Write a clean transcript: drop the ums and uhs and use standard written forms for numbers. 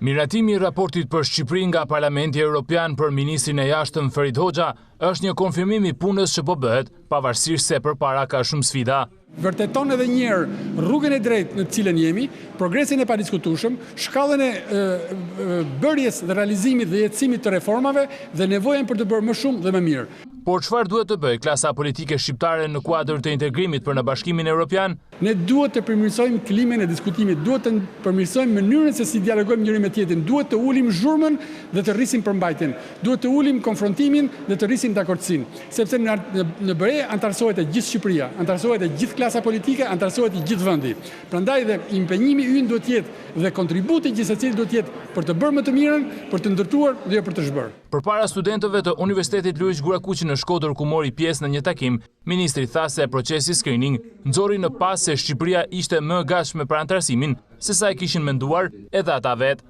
Miratimi I raportit për Shqipërinë nga Parlamenti Evropian për Ministrin e Jashtëm Ferit Hoxha është një konfirmim I punës që po bëhet, pavarësisht se përpara ka shumë sfida. Vërteton edhe një herë rrugën e drejtë në të cilën jemi, progresin e padiskutueshëm, shkallën e bërjes dhe realizimit dhe jetësimit të reformave dhe nevojën për të bërë më shumë dhe më mirë. Por çfarë duhet të bëjë klasa politike shqiptare në kuadër të integrimit për në Bashkimin Evropian? Ne duhet të përmirësojmë klimën e diskutimit, duhet të përmirësojmë mënyrën se si dialogojmë njëri me tjetrin, duhet të ulim zhurmën dhe të rrisim përmbajtjen, duhet të ulim konfrontimin dhe të rrisim dakordsinë, sepse në BE antarësohet e gjithë Shqipëria, antarësohet e gjithë klasa politike, antarësohet I gjithë vendi. Prandaj dhe impenjimi ynë duhet të jetë dhe kontributi I gjithë secilit duhet të jetë për të bërë më të mirën, për të ndërtuar dhe jo për të zhbërë. Përpara studentëve të Universitetit Luiz Gurakuqi në Shkodër ku mori pjesë në një takim, ministri tha se procesi screening nxori në pas se Shqipëria ishte më e gatshme për antarësimin se sa e kishin menduar edhe ata vetë.